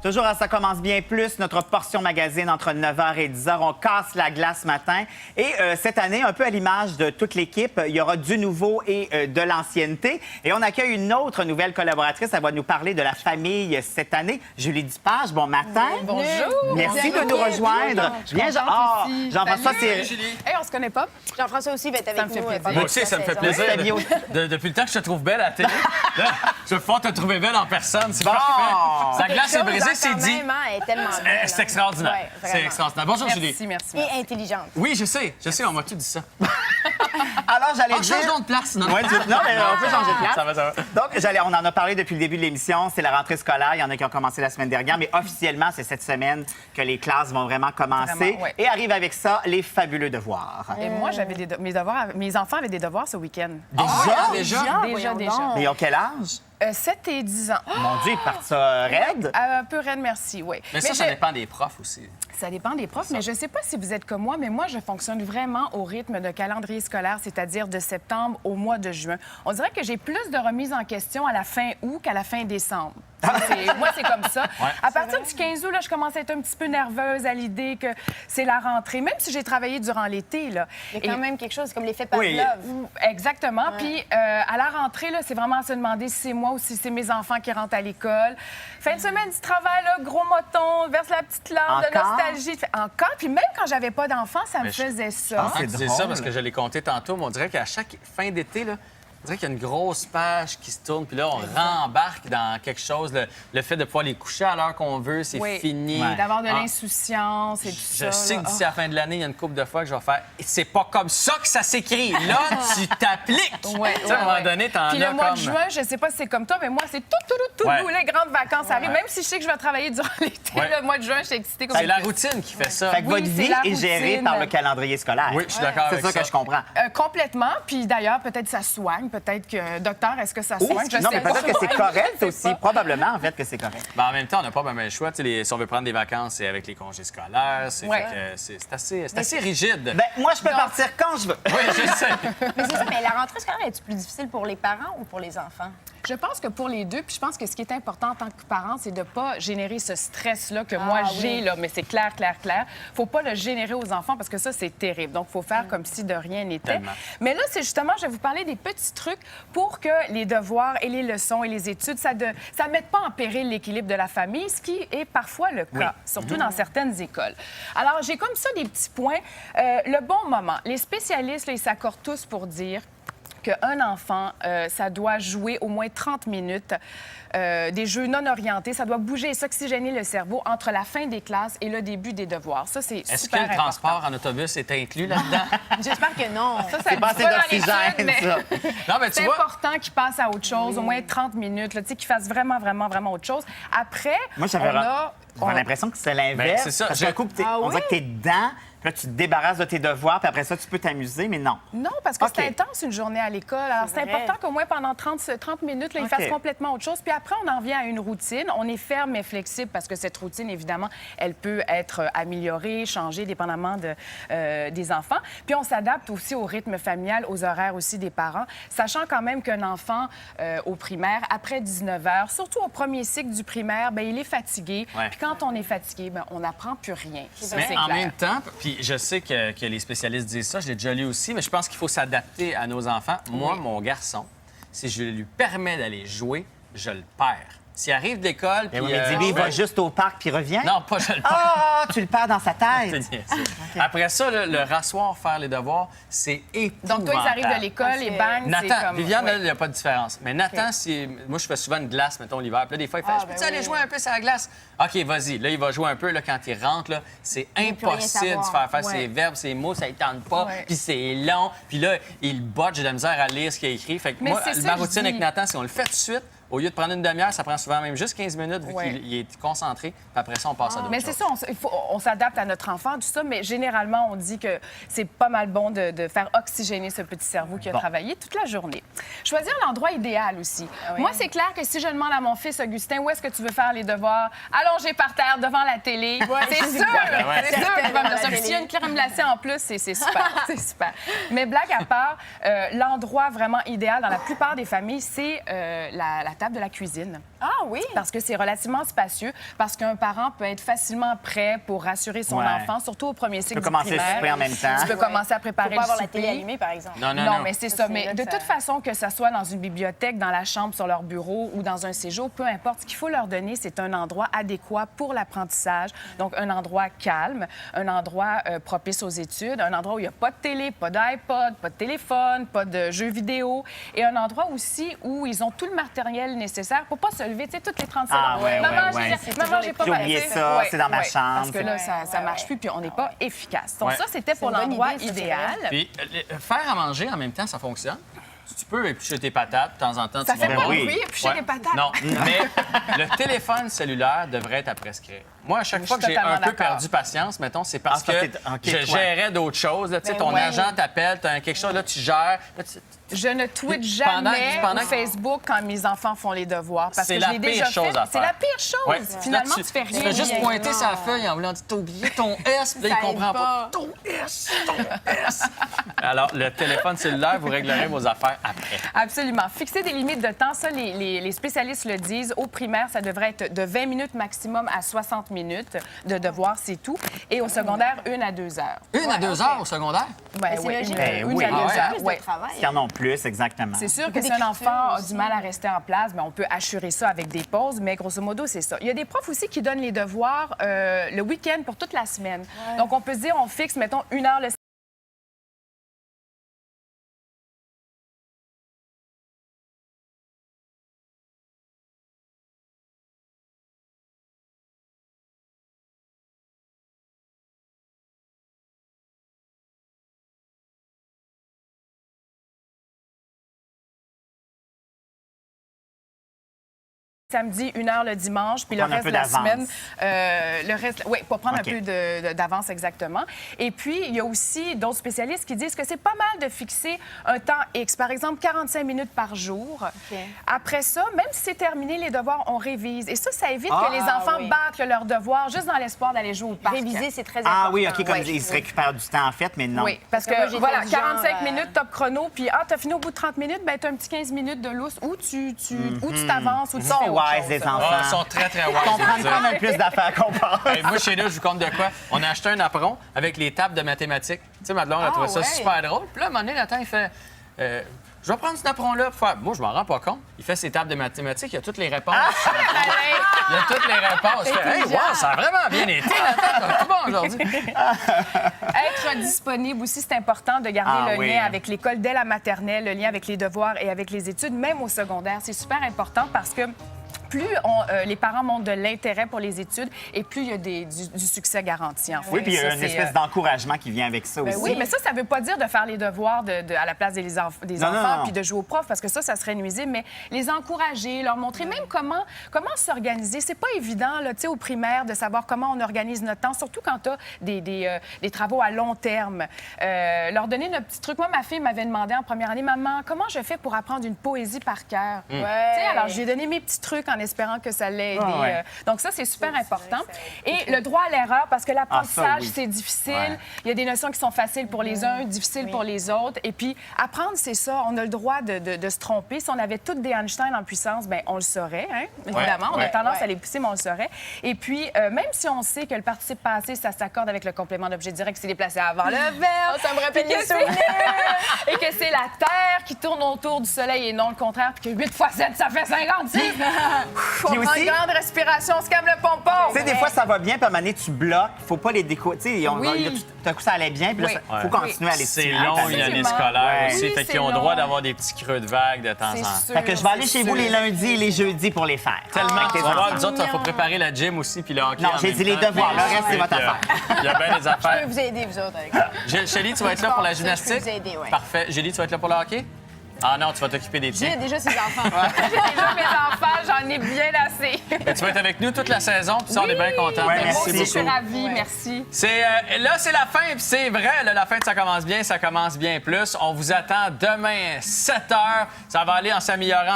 Toujours à Ça commence bien plus, notre portion magazine entre 9h et 10h. On casse la glace ce matin. Et cette année, un peu à l'image de toute l'équipe, il y aura du nouveau et de l'ancienneté. Et on accueille une autre nouvelle collaboratrice. Elle va nous parler de la famille cette année. Julie Dupage, bon matin. Oui, bonjour. Merci de nous rejoindre. Viens, Jean-François, c'est... Hey, on se connaît pas. Jean-François aussi va être avec nous. Moi aussi, ça me fait plaisir. Depuis le temps que je te trouve belle à la télé, là, je veux pouvoir te trouver belle en personne. C'est parfait. Sa glace est brisée, c'est dit. Elle est tellement belle. C'est extraordinaire. Ouais, C'est vraiment. extraordinaire. Bonjour, Julie. Merci. Et intelligente. Oui, je sais, on m'a tout dit ça. Alors, j'allais dire... Changeons de place, non? Ouais, non, mais on peut changer de place. Ça va. Donc, on en a parlé depuis le début de l'émission. C'est la rentrée scolaire. Il y en a qui ont commencé la semaine dernière, mais officiellement, c'est cette semaine que les classes vont vraiment commencer. Vraiment, ouais. Et arrive avec ça les fabuleux devoirs. Et moi, j'avais mes enfants avaient des devoirs ce week-end. Déjà? Déjà. Mais ils ont quel âge? 7 et 10 ans. Mon Dieu, ils partent ça raide. Un peu raide, merci, oui. Mais ça dépend des profs aussi. Ça dépend des profs, mais je ne sais pas si vous êtes comme moi, mais moi, je fonctionne vraiment au rythme de calendrier scolaire, c'est-à-dire de septembre au mois de juin. On dirait que j'ai plus de remises en question à la fin août qu'à la fin décembre. Moi, c'est comme ça. Ouais. À partir du 15 août, là, je commence à être un petit peu nerveuse à l'idée que c'est la rentrée, même si j'ai travaillé durant l'été. Là. Il y a quand même quelque chose comme l'effet Pavlov. Oui. Exactement. Ouais. Puis à la rentrée, là, c'est vraiment à se demander si c'est moi ou si c'est mes enfants qui rentrent à l'école. Fin de semaine du travail, là, gros moton, verse la petite larme de Encore? nostalgie. Encore. Puis même quand j'avais pas d'enfants, ça me Mais faisait ça. c'est Tu disais drôle. ça parce que je l'ai compté tantôt, mais on dirait qu'à chaque fin d'été, là, on dirait qu'il y a une grosse page qui se tourne, puis là, on rembarque dans quelque chose. Le fait de pouvoir les coucher à l'heure qu'on veut, c'est Oui. fini. Ouais. D'avoir de Ah. l'insouciance et tout ça. Je sais là. que d'ici à la fin de l'année, il y a une couple de fois que je vais faire « C'est pas comme ça que ça s'écrit! » Là, tu t'appliques! Ouais, Tu sais, à un moment donné, t'en as Puis le mois comme... de juin, je sais pas si c'est comme toi, mais moi, c'est tout, Ouais. les grandes vacances arrivent. Ouais. Même si je sais que je vais travailler durant l'été, Ouais. le mois de juin, je suis excitée comme C'est la routine qui fait ça. Fait que Oui, votre c'est vie la est gérée routine. par le calendrier scolaire. Oui, je suis d'accord C'est avec ça que je comprends. Complètement. Puis d'ailleurs, peut-être ça soigne. Peut-être que, docteur, est-ce que ça Ou- soigne? Je non, sais mais pas. peut-être que c'est correct Je sais aussi. pas. Probablement, en fait, que c'est correct. Ben, en même temps, on n'a pas même le choix. Tu sais, si on veut prendre des vacances, c'est avec les congés scolaires. C'est Ouais. fait que c'est assez rigide. Ben, moi, je peux partir quand je veux. Oui, je sais. Mais c'est ça, mais la rentrée scolaire, est-tu plus difficile pour les parents ou pour les enfants? Je pense que pour les deux, puis je pense que ce qui est important en tant que parent, c'est de ne pas générer ce stress-là que moi j'ai, là, mais c'est clair. Faut pas le générer aux enfants parce que ça, c'est terrible. Donc, il faut faire comme si de rien n'était. Tellement. Mais là, c'est justement, je vais vous parler des petits trucs pour que les devoirs et les leçons et les études, ça ne mette pas en péril l'équilibre de la famille, ce qui est parfois le cas, surtout dans certaines écoles. Alors, j'ai comme ça des petits points. Le bon moment. Les spécialistes, là, ils s'accordent tous pour dire qu'un enfant, ça doit jouer au moins 30 minutes, des jeux non orientés. Ça doit bouger et s'oxygéner le cerveau entre la fin des classes et le début des devoirs. Ça, c'est Est-ce que super le important. transport en autobus est inclus là-dedans? J'espère que non. Ça C'est pas assez pas dans d'oxygène, l'étude, mais ça. Non, mais tu c'est vois... important qu'il passe à autre chose, au moins 30 minutes, là, tu sais, qu'il fasse vraiment autre chose. Après, Moi, j'avais on a... l'impression que c'est Ben, l'inverse. c'est ça. Parce qu'un coup, on dirait que t'es dedans, puis là, tu te débarrasses de tes devoirs, puis après ça, tu peux t'amuser, mais non. Non, parce que OK. c'est intense une journée à l'école. Alors, c'est vrai. important qu'au moins pendant 30 minutes, là, ils OK. fassent complètement autre chose. Puis après, on en revient à une routine. On est ferme mais flexible parce que cette routine, évidemment, elle peut être améliorée, changée, dépendamment des enfants. Puis on s'adapte aussi au rythme familial, aux horaires aussi des parents, sachant quand même qu'un enfant au primaire, après 19 heures, surtout au premier cycle du primaire, bien, il est fatigué. Ouais. Puis quand on est fatigué, bien, on n'apprend plus rien. Ça, Mais c'est en clair. même temps, puis je sais que les spécialistes disent ça, je l'ai déjà lu aussi, mais je pense qu'il faut s'adapter à nos enfants. Moi, mon garçon, si je lui permets d'aller jouer, je le perds. S'il arrive de l'école, puis... Mais dis-lui, il va juste au parc, puis revient. Non, pas je le perds. Ah, tu le perds dans sa C'est tête. niaiseux. Après ça, là, le rasseoir, faire les devoirs, c'est épouvantable. Donc, toi, ils arrivent de l'école et bang, c'est Nathan, comme... Viviane, Ouais. il n'y a pas de différence. Mais Nathan, moi, je fais souvent une glace, mettons, l'hiver. Puis là, des fois, il fait, je peux-tu aller jouer un peu sur la glace? OK, vas-y. Là, il va jouer un peu. Là, quand il rentre, là, c'est peut rien impossible de savoir. faire ses verbes, ses mots, ça ne tente pas. Ouais. Puis c'est long. Puis là, il botte, j'ai de la misère à lire ce qu'il a écrit. Fait que Mais moi, c'est ça, ma je routine dis. avec Nathan, c'est on le fait tout de suite. Au lieu de prendre une demi-heure, ça prend souvent même juste 15 minutes vu Ouais. qu'il est concentré. Puis après ça, on passe à d'autres Mais choses. c'est ça, on s'adapte à notre enfant, tout ça, mais généralement, on dit que c'est pas mal bon de faire oxygéner ce petit cerveau qui a travaillé toute la journée. Choisir l'endroit idéal aussi. Moi, c'est clair que si je demande à mon fils Augustin, où est-ce que tu veux faire les devoirs, allongé par terre devant la télé, c'est sûr, c'est sûr qu'il va me dire ça. Puis s'il y a une crème glacée en plus, c'est super, c'est super. Mais blague à part, l'endroit vraiment idéal dans la plupart des familles, c'est la table de la cuisine. Ah oui? Parce que c'est relativement spacieux, parce qu'un parent peut être facilement prêt pour rassurer son Ouais. enfant, surtout au premier cycle Tu peux du commencer le primaire. souper en même temps. Tu peux commencer à préparer Faut pas le avoir la souper. télé allumée, par exemple. Non, mais c'est ça. c'est Mais là de que toute ça- façon, que ce soit dans une bibliothèque, dans la chambre, sur leur bureau ou dans un séjour, peu importe, ce qu'il faut leur donner, c'est un endroit adéquat pour l'apprentissage. Donc, un endroit calme, un endroit propice aux études, un endroit où il n'y a pas de télé, pas d'iPod, pas de téléphone, pas de jeux vidéo, et un endroit aussi où ils ont tout le matériel nécessaire pour pas se lever, tu sais, toutes les 30 secondes. Ah, ouais, Maman, ouais, ouais. maman, j'ai pas J'ai oublié passé. ça, c'est dans ma chambre. Parce que là, Ouais, ça ouais, marche ouais. plus, puis on n'est pas efficace. Donc, Ouais. ça, c'était pour une bonne l'endroit idée, ça, c'est idéal. Puis, faire à manger en même temps, ça fonctionne. Tu peux éplucher tes patates de temps en temps. Ça tu fait vas pas Ben de oui. bruit, éplucher Ouais. des patates. Non, mais le téléphone cellulaire devrait être à prescrire. Moi, à chaque Je fois suis que j'ai un totalement peu d'accord. perdu patience, mettons, c'est parce Ah, ça, que c'est- OK, je toi. gérais d'autres choses. Là, tu sais, Ben ton ouais. agent t'appelle, tu as quelque chose, là, tu gères. Là, Je ne tweete Puis pendant- jamais pendant- au Facebook quand mes enfants font les devoirs. Parce C'est que la je l'ai pire déjà chose fait. à C'est faire. la pire chose. Ouais. Finalement, Là, tu fais Tu rien. fais juste bien. pointer sa Non. feuille en voulant dire t'as oublié ton S, puis là, il Ça aide comprend pas. pas. Ton S, ton S. Alors, le téléphone cellulaire, vous réglerez vos affaires après. Absolument. Fixer des limites de temps, ça, les spécialistes le disent. Au primaire, ça devrait être de 20 minutes maximum à 60 minutes de devoir, c'est tout. Et au secondaire, 1 à 2 heures. 1 à 2 heures au secondaire? Ben, c'est oui, logique. Ben une oui. à Ah 2 ouais, heures. Plus ouais. de travail. S'il y en a plus, exactement. C'est sûr que Beaucoup si un d'écriture enfant a aussi. du mal à rester en place, mais on peut assurer ça avec des pauses, mais grosso modo, c'est ça. Il y a des profs aussi qui donnent les devoirs le week-end pour toute la semaine. Donc, on peut se dire, on fixe, mettons, 1 heure le samedi, 1 heure le dimanche, puis le Prendre un reste peu de la d'avance. semaine, le reste, oui, pour prendre OK. un peu d'avance exactement. Et puis, il y a aussi d'autres spécialistes qui disent que c'est pas mal de fixer un temps X, par exemple 45 minutes par jour. OK. Après ça, même si c'est terminé, les devoirs, on révise. Et ça évite Ah, que les enfants oui. battent leurs devoirs juste dans l'espoir d'aller jouer au parc. Réviser, c'est très important. Ah oui, OK, comme Ouais. ils se récupèrent du temps, en fait, mais non. Oui, parce Parce que moi, que, j'ai voilà, fait du genre, 45 minutes top chrono, puis t'as fini au bout de 30 minutes, ben t'as un petit 15 minutes de lousse où tu t'avances, ou tu Ils sont fais autre wise, chose. les Ah, enfants. ils sont très, très wise. Ils comprennent je veux quand dire. même plus d'affaires qu'on pense. Hey, moi, chez nous, je vous compte de quoi? On a acheté un apron avec les tables de mathématiques. Tu sais, Madelon, on a trouvé ça ouais. super drôle. Puis là, à un moment donné, Nathan, il fait je vais prendre cet apron-là pour faire. Moi, je m'en rends pas compte. Il fait ses tables de mathématiques, il y a toutes les réponses. Il y a toutes les réponses. Je fais, hey, wow, ça a vraiment bien été, Nathan. T'as tout bon aujourd'hui. Être disponible aussi, c'est important de garder Ah le oui. lien avec l'école dès la maternelle, le lien avec les devoirs et avec les études, même au secondaire. C'est super important parce que plus les parents montrent de l'intérêt pour les études et plus il y a du succès garanti, en fait. Oui, puis il y a Ça, une c'est, espèce d'encouragement qui vient avec ça ben aussi. oui, mais ça ne veut pas dire de faire les devoirs à la place des Non, enfants non. puis de jouer aux profs, parce que ça serait nuisible, mais les encourager, leur montrer même comment s'organiser. C'est pas évident, là, tu sais, au primaire, de savoir comment on organise notre temps, surtout quand tu as des travaux à long terme. Leur donner notre petit truc. Moi, ma fille m'avait demandé en première année, « Maman, comment je fais pour apprendre une poésie par cœur? Tu sais, alors, je lui ai donné mes petits trucs en espérant que ça l'ait aidé. Ah ouais. Donc ça, c'est super important. Et le droit à l'erreur, parce que l'apprentissage, oui. c'est difficile. Ouais. Il y a des notions qui sont faciles pour les uns, difficiles pour les autres. Et puis, apprendre, c'est ça. On a le droit de se tromper. Si on avait toutes des Einstein en puissance, bien, on le saurait, hein? Évidemment. On a ouais. tendance à les pousser, mais on le saurait. Et puis, même si on sait que le participe passé, ça s'accorde avec le complément d'objet direct qui s'est déplacé avant le verbe. Ça me rappelle Puis que les c'est- et que c'est la Terre qui tourne autour du Soleil et non le contraire. Puis que 8 fois 7, ça fait 56. On Puis prend aussi- une grande respiration, on se calme le pompon. Tu sais, des fois, ça va bien, puis à un moment donné, tu bloques. Faut pas les déco... Tu sais, Oui. tout à coup, ça allait bien, puis là, Oui. faut continuer à les C'est stimuler. long, Parce que- une année Absolument. scolaire Ouais. aussi. Oui, fait c'est qu'ils ont le droit long. d'avoir des petits creux de vague de temps en C'est temps. sûr. Fait que je vais aller c'est chez vous sûr. les lundis et les jeudis pour les faire. Tellement. Avec Tu les vas voir, enfants. nous autres, il faut préparer la gym aussi, puis le hockey. Non, en j'ai même dit les temps. devoirs. Le reste, c'est votre Fait que, affaire. Il y a bien des Je affaires. peux vous aider, vous autres, avec ça. Chélie, tu vas être là pour la Je peux vous gymnastique? aider, ouais. Parfait. Julie, tu vas être là pour le hockey? Ah non, tu vas t'occuper des J'ai tiens. déjà ses enfants. J'ai déjà mes enfants, j'en ai bien assez. Mais tu vas être avec nous toute la saison, puis ça, on est bien contents. Ouais, Moi merci aussi, je suis beaucoup. ravie, merci. Là, c'est la fin, puis c'est vrai, là, la fin, ça commence bien plus. On vous attend demain, 7 h. Ça va aller en s'améliorant.